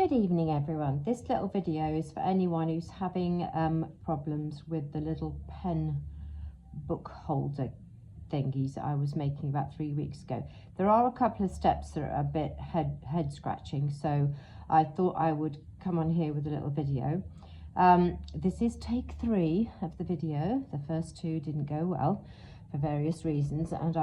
Good evening everyone. This little video is for anyone who's having problems with the little pen book holder thingies that I was making about 3 weeks ago. There are a couple of steps that are a bit head scratching, so I thought I would come on here with a little video. This is take 3 of the video. The first 2 didn't go well for various reasons, and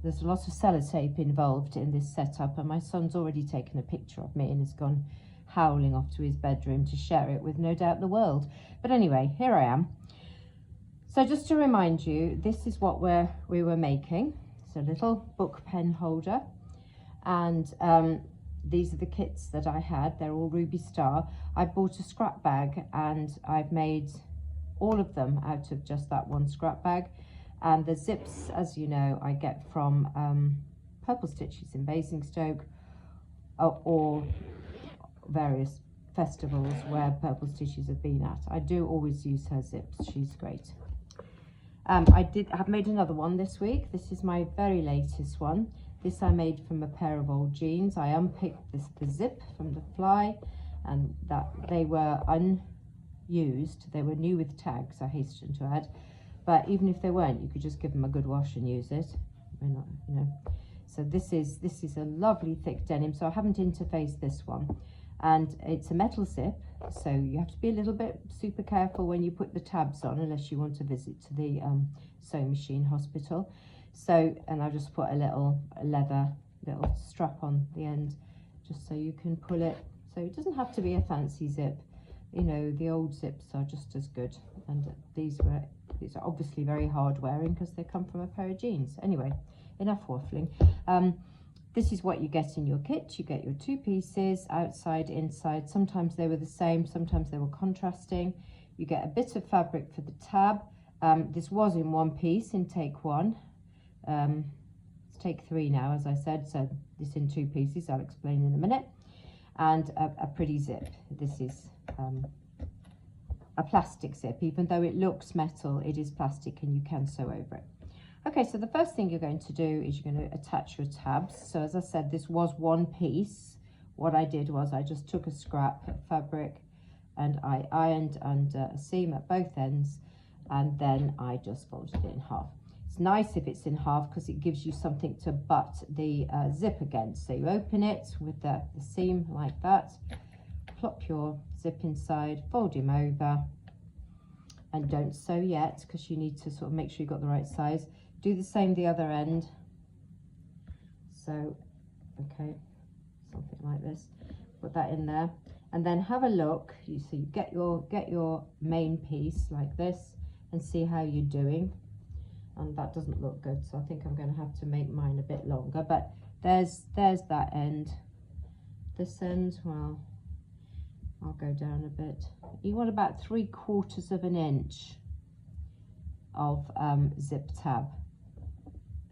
there's a lot of sellotape involved in this setup, and my son's already taken a picture of me and has gone howling off to his bedroom to share it with no doubt the world. But anyway, here I am. So just to remind you, this is what we were making. It's a little book pen holder, and these are the kits that I had. They're all Ruby Star. I bought a scrap bag and I've made all of them out of just that one scrap bag. And the zips, as you know, I get from Purple Stitches in Basingstoke or various festivals where Purple Stitches have been at. I do always use her zips. She's great. I've made another one this week. This is my very latest one. This I made from a pair of old jeans. I unpicked the zip from the fly, and that they were unused. They were new with tags, I hasten to add. But even if they weren't, you could just give them a good wash and use it. Not, you know. So this is a lovely thick denim. So I haven't interfaced this one, and it's a metal zip. So you have to be a little bit super careful when you put the tabs on, unless you want to visit to the sewing machine hospital. So, and I just put a little leather little strap on the end, just so you can pull it. So it doesn't have to be a fancy zip. You know, the old zips are just as good, and these are obviously very hard wearing because they come from a pair of jeans. Anyway, enough waffling. This is what you get in your kit. You get your 2 pieces, outside, inside. Sometimes they were the same, sometimes they were contrasting. You get a bit of fabric for the tab. This was in 1 piece in take 1. It's take 3 now, as I said, so this in 2 pieces. I'll explain in a minute. And a pretty zip. This is a plastic zip. Even though it looks metal, it is plastic, and you can sew over it. Okay, so the first thing you're going to do is you're going to attach your tabs. So as I said, this was 1 piece. What I did was I just took a scrap of fabric and I ironed under a seam at both ends, and then I just folded it in half. It's nice if it's in half because it gives you something to butt the zip against. So you open it with the seam like that, plop your zip inside, fold him over, and don't sew yet because you need to sort of make sure you've got the right size. Do the same the other end. So, okay, something like this. Put that in there, and then have a look. You get your main piece like this, and see how you're doing. And that doesn't look good, so I think I'm going to have to make mine a bit longer. But there's that end. This end, well, I'll go down a bit. You want about 3/4 of an inch of zip tab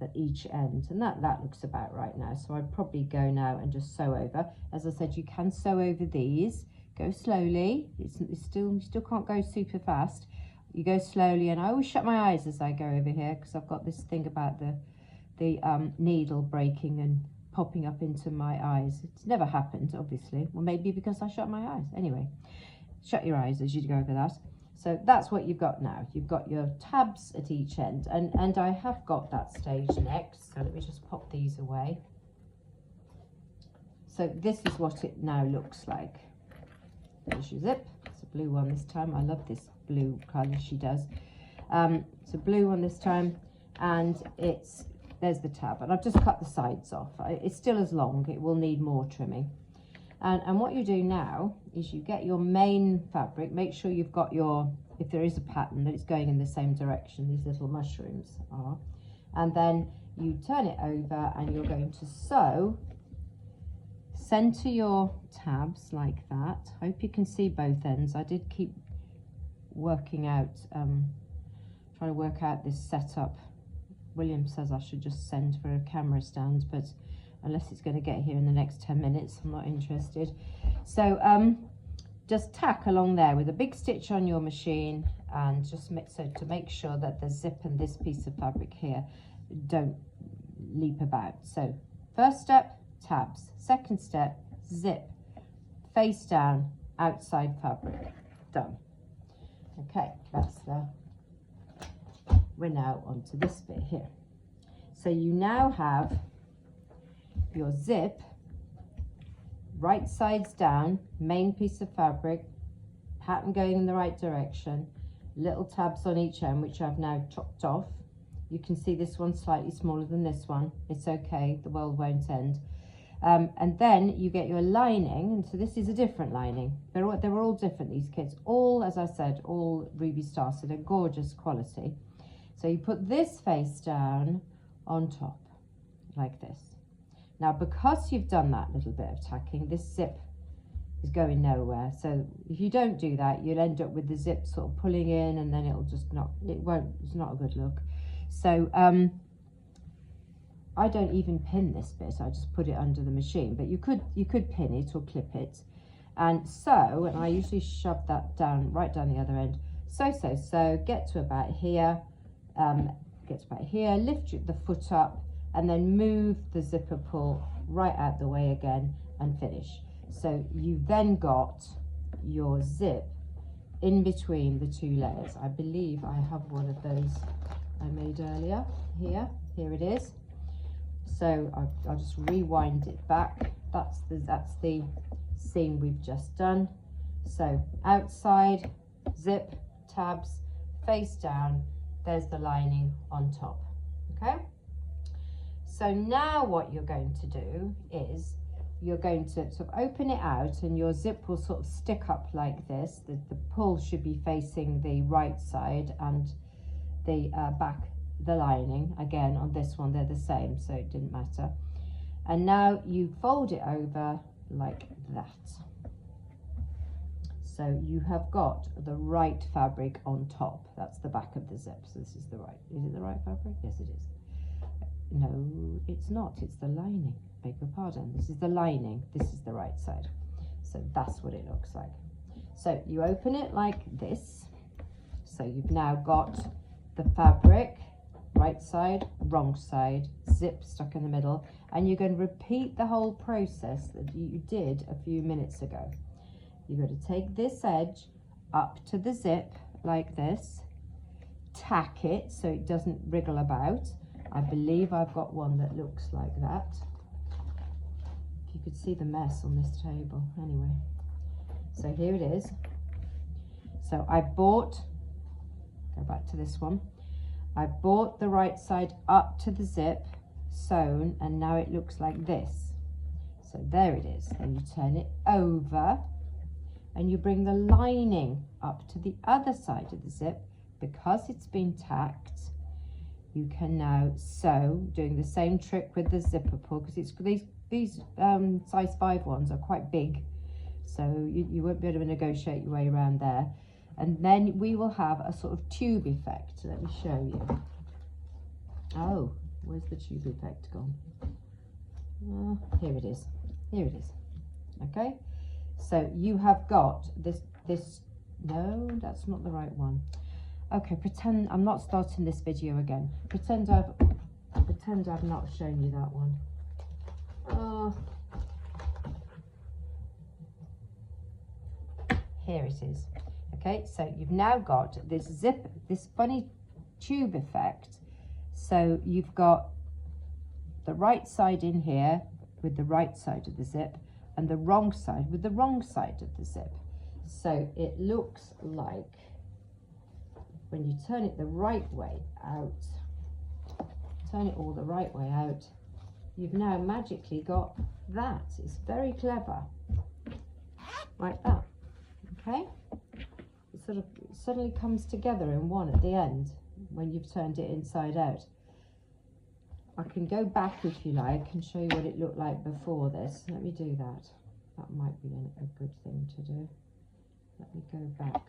at each end, and that looks about right now. So I'd probably go now and just sew over. As I said, you can sew over these. Go slowly. You still can't go super fast. You go slowly, and I always shut my eyes as I go over here because I've got this thing about the needle breaking and popping up into my eyes. It's never happened, obviously. Well, maybe because I shut my eyes. Anyway, shut your eyes as you go over that. So that's what you've got now. You've got your tabs at each end, and I have got that stage next. So let me just pop these away. So this is what it now looks like. There's your zip. It's a blue one this time. I love this blue colour she does. It's a blue one this time, and there's the tab, and I've just cut the sides off. It's still as long. It will need more trimming. And what you do now is you get your main fabric. Make sure you've got if there is a pattern, that it's going in the same direction these little mushrooms are. And then you turn it over, and you're going to sew. Center your tabs like that. Hope you can see both ends. I did keep working out, trying to work out this setup. William says I should just send for a camera stand, but unless it's going to get here in the next 10 minutes, I'm not interested. So just tack along there with a big stitch on your machine, and just to make sure that the zip and this piece of fabric here don't leap about. So first step, tabs. Second step, zip. face down, outside fabric. Done. Okay, we're now onto this bit here. So you now have your zip, right sides down, main piece of fabric, pattern going in the right direction, little tabs on each end, which I've now chopped off. You can see this one's slightly smaller than this one. It's okay, the world won't end. And then you get your lining, and so this is a different lining. They were all different, these kits. All, as I said, all Ruby Star, so they're gorgeous quality. So you put this face down on top, like this. Now, because you've done that little bit of tacking, this zip is going nowhere. So if you don't do that, you'll end up with the zip sort of pulling in, and then it'll just not, it's not a good look. So I don't even pin this bit, I just put it under the machine, but you could pin it or clip it. And I usually shove that down, right down the other end. So, get to about here, lift the foot up, and then move the zipper pull right out the way again and finish. So you've then got your zip in between the two layers. I believe I have one of those I made earlier. Here it is. So I'll just rewind it back. That's the seam we've just done. So outside, zip, tabs, face down, there's the lining on top, okay? So now what you're going to do is you're going to sort of open it out, and your zip will sort of stick up like this. The pull should be facing the right side, and the back, the lining, again on this one, they're the same, so it didn't matter. And now you fold it over like that. So you have got the right fabric on top. That's the back of the zip. So this is the right, is it the right fabric? Yes, it is. No, it's not, it's the lining. Beg your pardon, this is the lining, this is the right side. So that's what it looks like. So you open it like this. So you've now got the fabric, right side, wrong side, zip stuck in the middle, and you're going to repeat the whole process that you did a few minutes ago. You're going to take this edge up to the zip like this, tack it so it doesn't wriggle about. I believe I've got one that looks like that. If you could see the mess on this table. Anyway, so here it is. So I bought, go back to this one. I bought the right side up to the zip, sewn, and now it looks like this. So there it is. And you turn it over, and you bring the lining up to the other side of the zip. Because it's been tacked, you can now sew, doing the same trick with the zipper pull, because it's these size 5 ones are quite big, so you won't be able to negotiate your way around there. And then we will have a sort of tube effect. Let me show you. Oh, where's the tube effect gone? Here it is. Here it is. Okay, so you have got this. No, that's not the right one. Okay, pretend I'm not starting this video again. Pretend I've not shown you that one. Here it is. Okay, so you've now got this zip, this funny tube effect. So you've got the right side in here with the right side of the zip, and the wrong side with the wrong side of the zip. So it looks like, when you turn it the right way out, turn it all the right way out, you've now magically got that. It's very clever, like that. Okay, it sort of suddenly comes together in one at the end when you've turned it inside out. I can go back if you like and show you what it looked like before this. Let me do that. That might be a good thing to do. Let me go back.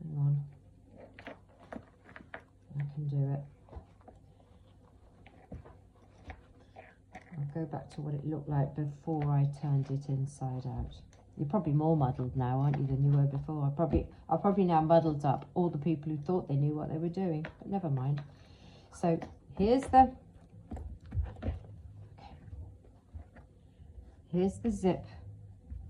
Hang on, I can do it. I'll go back to what it looked like before I turned it inside out. You're probably more muddled now, aren't you, than you were before? I've probably now muddled up all the people who thought they knew what they were doing, but never mind. So here's the zip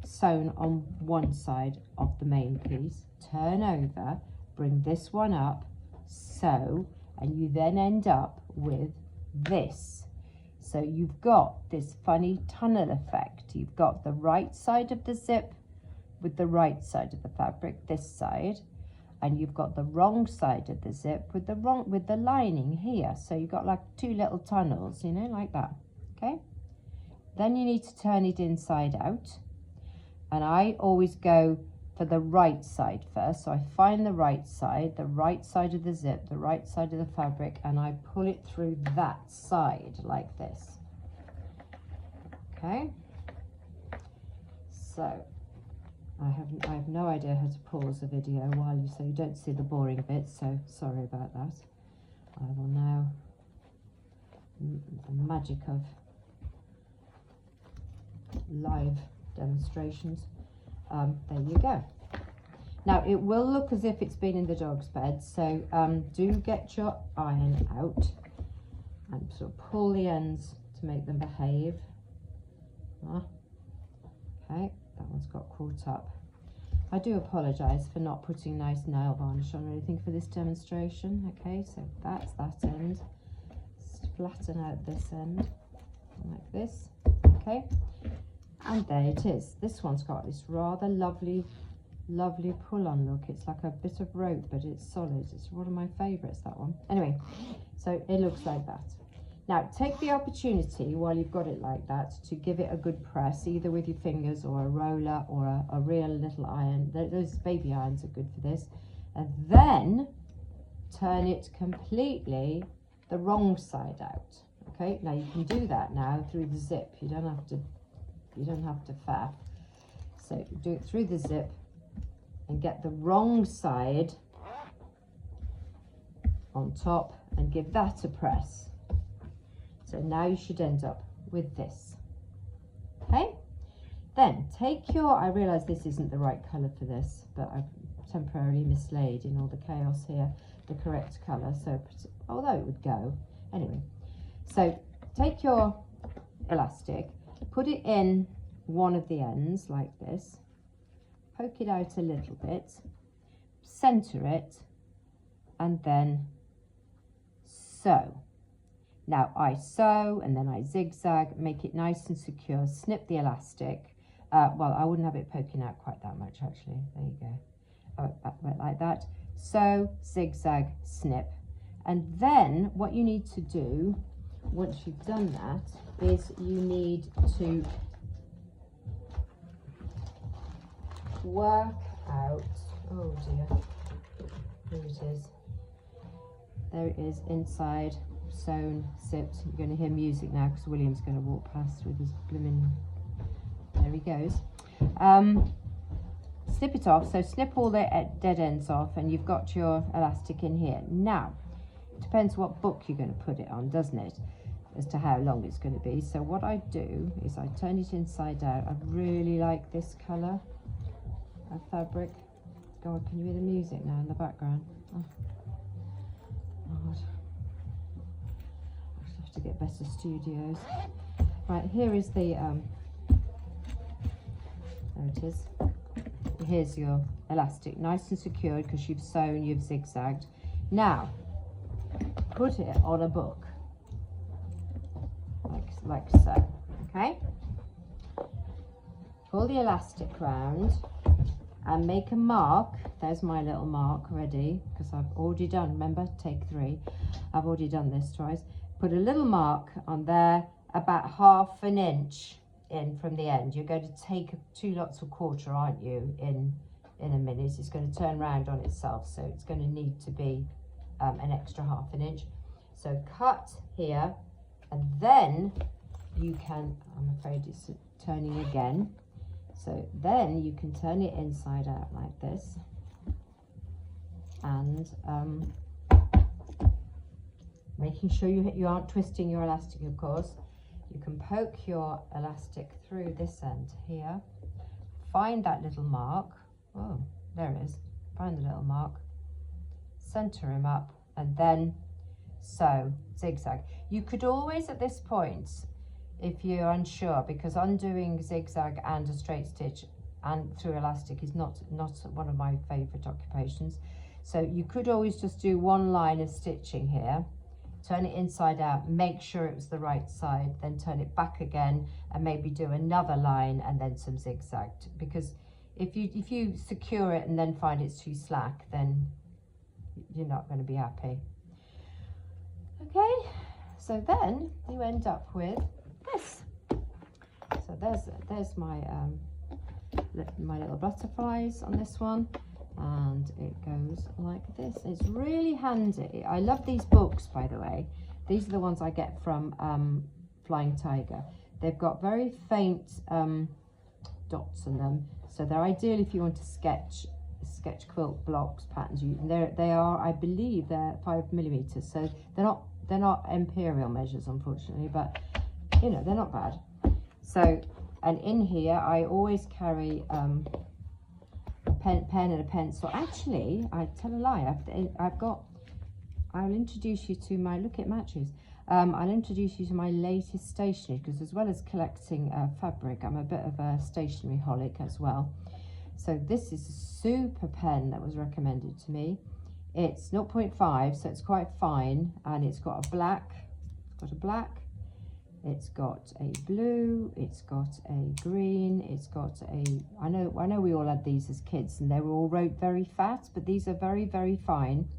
sewn on one side of the main piece, turn over, bring this one up, sew, and you then end up with this. So you've got this funny tunnel effect. You've got the right side of the zip with the right side of the fabric, this side, and you've got the wrong side of the zip with the lining here. So you've got like two little tunnels, you know, like that. Okay. Then you need to turn it inside out, and I always go for the right side first. So I find the right side of the zip, the right side of the fabric, and I pull it through that side like this. Okay. So I have no idea how to pause the video while you, so you don't see the boring bits, so sorry about that. I will now, the magic of live demonstrations. There you go. Now it will look as if it's been in the dog's bed, so do get your iron out and sort of pull the ends to make them behave. Okay, that one's got caught up. I do apologise for not putting nice nail varnish on or anything for this demonstration. Okay, so that's that end. Flatten out this end like this. Okay, and there it is. This one's got this rather lovely pull-on look. It's like a bit of rope, but it's solid. It's one of my favourites, that one. Anyway, so it looks like that. Now take the opportunity while you've got it like that to give it a good press, either with your fingers or a roller or a real little iron. Those baby irons are good for this. And then turn it completely the wrong side out. Okay, now you can do that now through the zip. You don't have to faff. So do it through the zip and get the wrong side on top and give that a press. So now you should end up with this. Okay, then take your, I realise this isn't the right colour for this, but I've temporarily mislaid in all the chaos here the correct colour, so although it would go anyway. So take your elastic, put it in one of the ends like this, poke it out a little bit, centre it, and then sew. Now I sew and then I zigzag, make it nice and secure, snip the elastic. Well, I wouldn't have it poking out quite that much actually. There you go. Oh, like that. Sew, zigzag, snip. And then what you need to do once you've done that is you need to work out, oh dear, here it is. There it is, inside, sewn, zipped. You're going to hear music now because William's going to walk past with his blooming, there he goes. Snip it off, so snip all the dead ends off and you've got your elastic in here. Now, it depends what book you're going to put it on, doesn't it, as to how long it's going to be. So what I do is I turn it inside out. I really like this colour of fabric. God, can you hear the music now in the background? Oh, God. I have to get better studios. Right, here is the, there it is. Here's your elastic, nice and secured because you've sewn, you've zigzagged. Now, put it on a book, like so, okay? Pull the elastic round and make a mark. There's my little mark ready because I've already done, remember, take 3. I've already done this twice. Put a little mark on there, about 1/2 inch in from the end. You're going to take 2 lots of 1/4, aren't you, in a minute. It's going to turn round on itself, so it's going to need to be an extra 1/2 inch. So cut here, and then you can, I'm afraid it's turning again, so then you can turn it inside out like this, and making sure you aren't twisting your elastic, of course. You can poke your elastic through this end here, find that little mark. Oh, there it is. Find the little mark, center him up, and then sew, zigzag. You could always at this point, if you're unsure, because undoing zigzag and a straight stitch and through elastic is not one of my favorite occupations. So you could always just do one line of stitching here, turn it inside out, make sure it was the right side, then turn it back again and maybe do another line and then some zigzag, because if you secure it and then find it's too slack, then you're not going to be happy. Okay, so then you end up with this. So there's my my little butterflies on this one, and it goes like this. It's really handy. I love these books, by the way. These are the ones I get from Flying Tiger. They've got very faint dots in them, so they're ideal if you want to sketch quilt blocks, patterns. They are, I believe, they're 5mm, so they're not imperial measures, unfortunately, but you know, they're not bad. So, and in here I always carry a pen and a pencil. Actually, I tell a lie, I'll introduce you to my, look, it matches. I'll introduce you to my latest stationery, because as well as collecting fabric, I'm a bit of a stationery holic as well. So this is a super pen that was recommended to me. It's 0.5, so it's quite fine, and it's got a black, it's got a blue, it's got a green, it's got a, I know we all had these as kids and they were all wrote very fat, but these are very, very fine.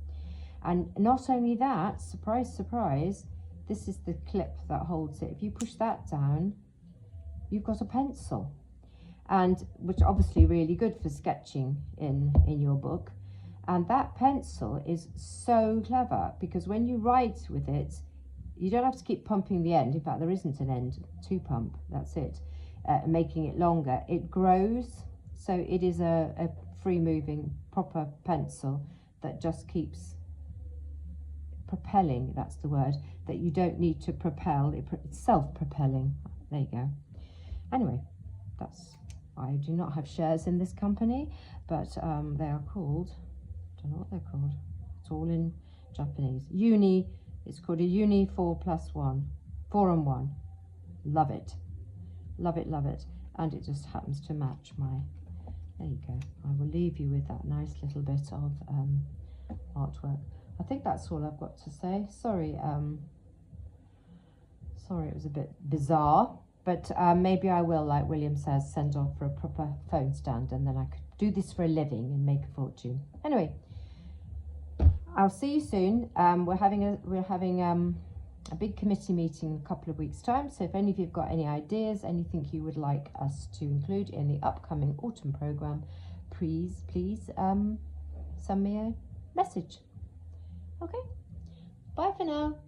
And not only that, surprise, surprise, this is the clip that holds it. If you push that down, you've got a pencil, and which obviously really good for sketching in your book. And that pencil is so clever, because when you write with it, you don't have to keep pumping the end. In fact, there isn't an end to pump, that's it. Making it longer, it grows, so it is a free moving proper pencil that just keeps propelling, that's the word, that you don't need to propel, it's self-propelling. There you go. Anyway, I do not have shares in this company, but they are called, I don't know what they're called, it's all in Japanese. It's called a Uni 4+1, 4-in-1. Love it, love it, love it. And it just happens to match my, there you go. I will leave you with that nice little bit of artwork. I think that's all I've got to say. Sorry, sorry it was a bit bizarre, but maybe I will, like William says, send off for a proper phone stand, and then I could do this for a living and make a fortune. Anyway, I'll see you soon. We're having a big committee meeting in a couple of weeks' time, so if any of you've got any ideas, anything you would like us to include in the upcoming autumn programme, please send me a message. Okay, bye for now.